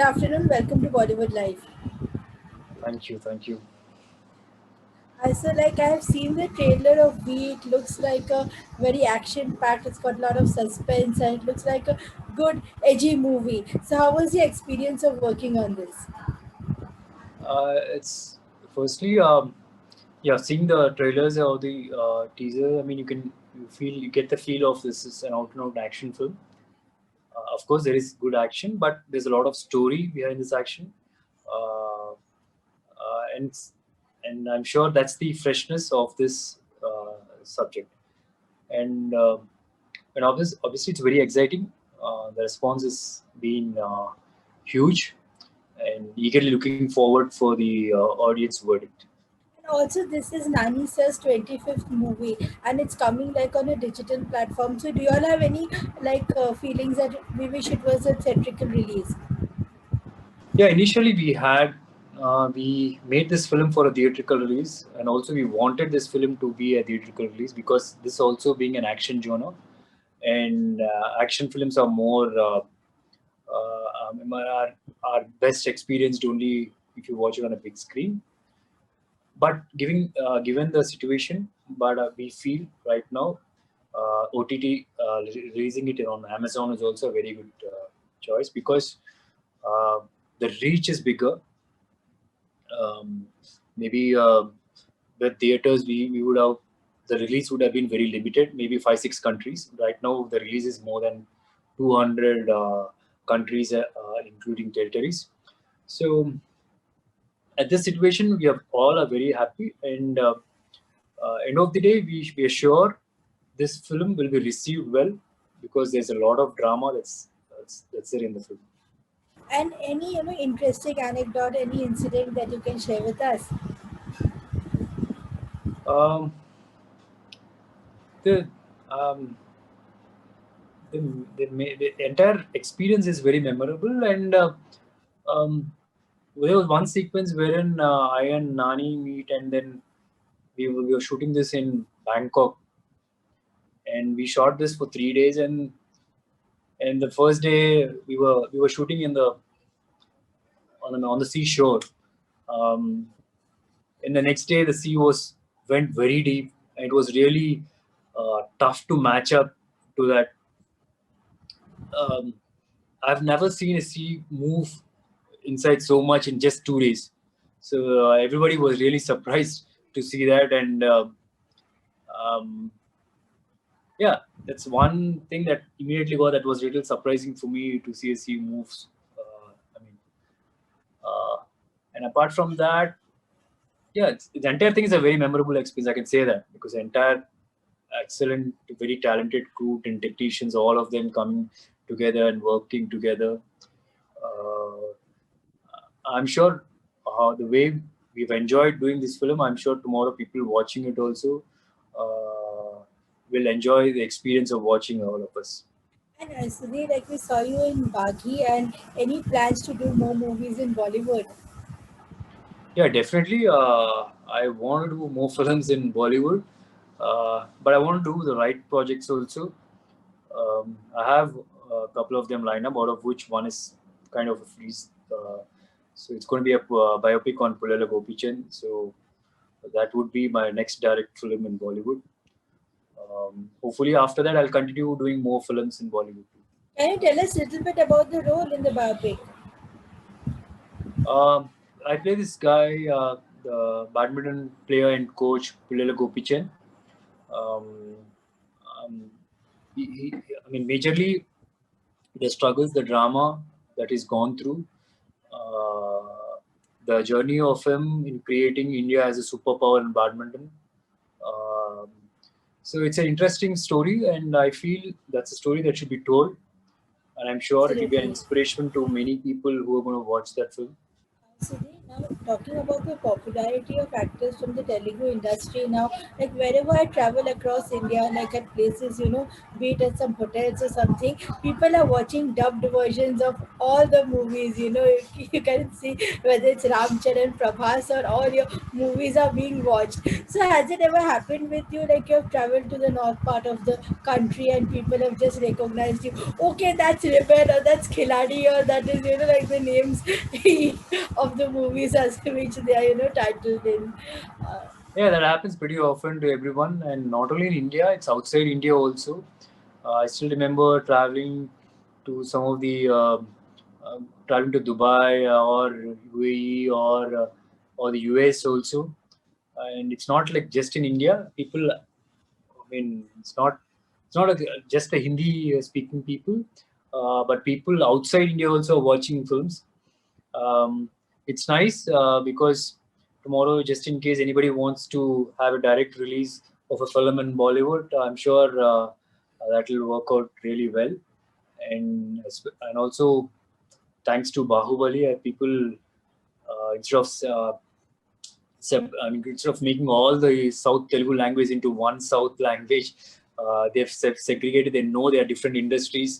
afternoon. Welcome to Bollywood Live. Thank you, thank you. I have seen the trailer of V. It looks like a very action-packed. It's got a lot of suspense, and it looks like a good, edgy movie. So, how was your experience of working on this? It's firstly, yeah, seeing the trailers or the teaser. I mean, you get the feel of this is an out-and-out action film. Of course, there is good action, but there's a lot of story behind this action, uh, and I'm sure that's the freshness of this subject. And obviously, it's very exciting. The response has been huge, and eagerly looking forward for the audience verdict. And also, this is Nani Sir's 25th movie, and it's coming like on a digital platform. So, do you all have any feelings that we wish it was a theatrical release? Yeah, initially we made this film for a theatrical release, and also we wanted this film to be a theatrical release because this also being an action genre, and action films are more are best experienced only if you watch it on a big screen. But given the situation, but we feel right now OTT releasing it on Amazon is also a very good choice because uh, the reach is bigger. um, Maybe the theaters we would have the release would have been very limited, maybe 5 6 countries. Right now the release is more than 200 countries, including territories. So at this situation we have all are very happy, and end of the day we are sure this film will be received well because there's a lot of drama that's there in the film. And any interesting anecdote, any incident that you can share with us? um, the um, the entire experience is very memorable, and there was one sequence wherein I and Nani meet, and then we were shooting this in Bangkok, and we shot this for 3 days, and the first day we were shooting in the on the seashore. Um, and the next day the sea was went very deep, and it was really tough to match up to that. um, I've never seen a sea move inside so much in just 2 days. So everybody was really surprised to see that, and um, yeah, that's one thing that immediately got that was really surprising for me to see a sea moves. I mean, uh, and apart from that, yeah, the entire thing is a very memorable experience. I can say that because the entire excellent, very talented crew and technicians, all of them coming together and working together. Uh, I'm sure the way we've enjoyed doing this film, I'm sure tomorrow people watching it also will enjoy the experience of watching all of us. And Sudhir, like we saw you in Baghi, and any plans to do more movies in Bollywood? Yeah, definitely. I want to do more films in Bollywood, but I want to do the right projects also. I have a couple of them lined up, out of which one is kind of a freeze. So it's going to be a biopic on P Gopichand. So that would be my next direct film in Bollywood. Hopefully, after that, I'll continue doing more films in Bollywood. Can you tell us a little bit about the role in the biopic? I play this guy, the badminton player and coach P Gopichand. Um, um, I mean, majorly the struggles, the drama that he's gone through, uh, the journey of him in creating India as a superpower in badminton. Um, so it's an interesting story, and I feel that's a story that should be told. And I'm sure it will be an Absolutely. inspiration to many people who are going to watch that film. Sudhir, Now, talking about the popularity of actors from the Telugu industry now, like wherever I travel across India, like at places, be it at some hotels or something, people are watching dubbed versions of all the movies. You can see whether it's Ramcharan, Prabhas, or all your movies are being watched. So, has it ever happened with you, like you have traveled to the north part of the country and people have just recognized you? Okay, that's Rebel, or that's Khiladi, or that is, like the names of the movies as which they are titled in. Uh, Yeah, that happens pretty often to everyone, and not only in India, it's outside India also. I still remember traveling to some of the traveling to Dubai or UAE or the US also, and it's not like just in India. People, I mean, it's not just a Hindi speaking people, but people outside India also are watching films. um, it's nice because tomorrow, just in case anybody wants to have a direct release of a film in Bollywood, I'm sure that will work out really well. And also thanks to Bahubali, people instead of I mean, instead of making all the South Telugu language into one South language, they've segregated. They know there are different industries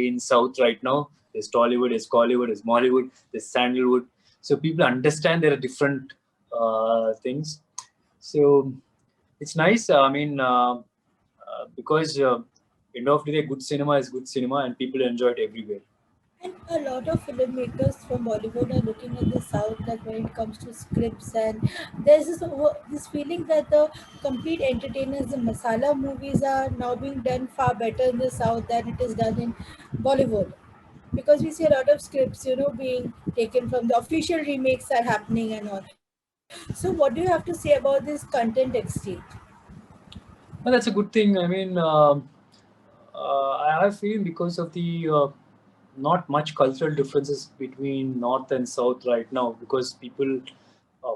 in South right now. There's Tollywood, there's Collywood, there's Mollywood, there's Sandalwood. So people understand there are different things. So it's nice. I mean, because end of the day, good cinema is good cinema, and people enjoy it everywhere. and a lot of filmmakers from Bollywood are looking at the South, like when it comes to scripts, and there's this feeling that the complete entertainers, the masala movies, are now being done far better in the South than it is done in Bollywood, because we see a lot of scripts, being taken from the official remakes are happening and all. So, what do you have to say about this content exchange? Well, that's a good thing. I mean, I have feeling because of the not much cultural differences between north and south right now, because people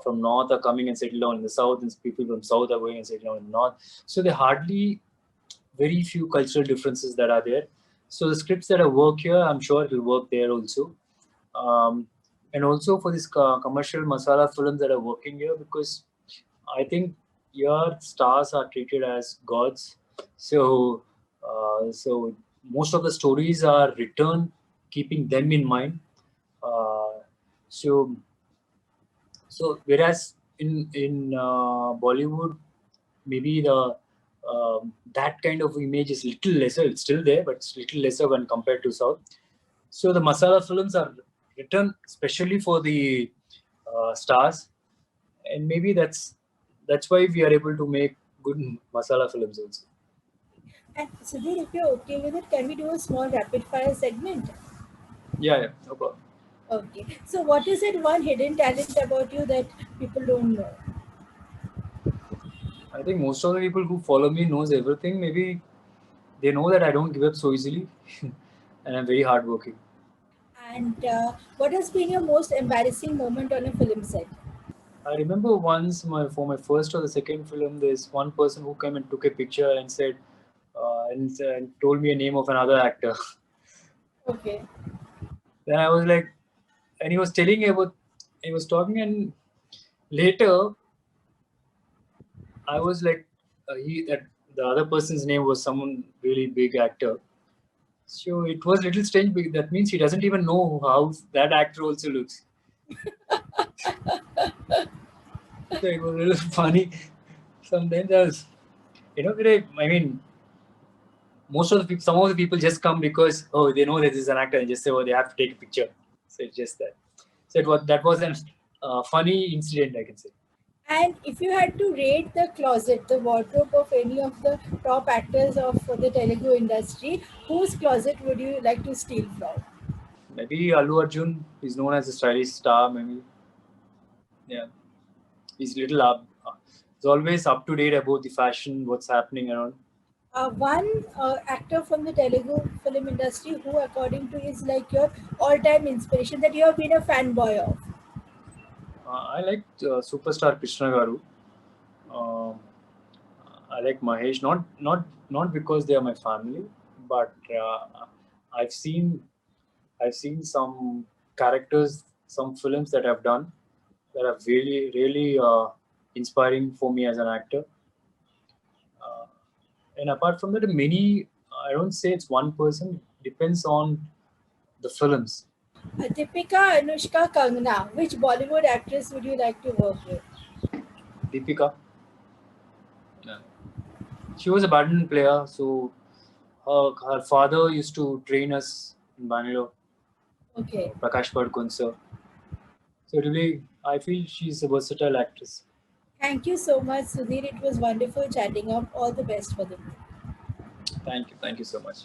from north are coming and settle down in the south, and people from south are going and settle down in the north. So there are hardly very few cultural differences that are there. So the scripts that I work here, I'm sure it will work there also. Um, and also for this commercial masala films that are working here, because I think your stars are treated as gods. So most of the stories are written keeping them in mind. Uh, so whereas in Bollywood, maybe the that kind of image is little lesser. It's still there, but it's little lesser when compared to South. So the masala films are written especially for the stars, and maybe that's why we are able to make good masala films also. And Sudhir, if you're okay with it, can we do a small rapid fire segment? Yeah, yeah, no problem. Okay. So, what is it one hidden talent about you that people don't know? I think most of the people who follow me knows everything. Maybe they know that I don't give up so easily, and I'm very hardworking. And what has been your most embarrassing moment on a film set? I remember once for my first or the second film, there's one person who came and took a picture and said and told me a name of another actor. Okay. Then I was like, and he was telling about, he was talking, and later I was like, he that the other person's name was someone really big actor. So it was a little strange. Because that means he doesn't even know how that actor also looks. So it was a little funny. Sometimes I was, I mean, most of the people, some of the people just come because they know that this is an actor and just say, oh, they have to take a picture. So it's just that. So that was an funny incident, I can say. And if you had to rate the closet, the wardrobe of any of the top actors of the Telugu industry, whose closet would you like to steal from? Maybe Allu Arjun is known as a stylish star. Maybe, yeah, he's little up. He's always up to date about the fashion, what's happening around. One actor from the Telugu film industry who, according to you, is like your all-time inspiration that you have been a fanboy of. I like superstar Krishna Garu. Um I like Mahesh, not because they are my family, but I've seen I've seen some characters, some films that I've done. that are really inspiring for me as an actor. Uh, and apart from that, many, I don't say it's one person, depends on the films. Deepika, Anushka, Kangana. Which Bollywood actress would you like to work with? Deepika, yeah. She was a badminton player, so her father used to train us in Bangalore, Okay. Prakash Padukone sir. So really, I feel she's a versatile actress. Thank you so much, Sudhir. It was wonderful chatting up. All the best for the Thank you so much.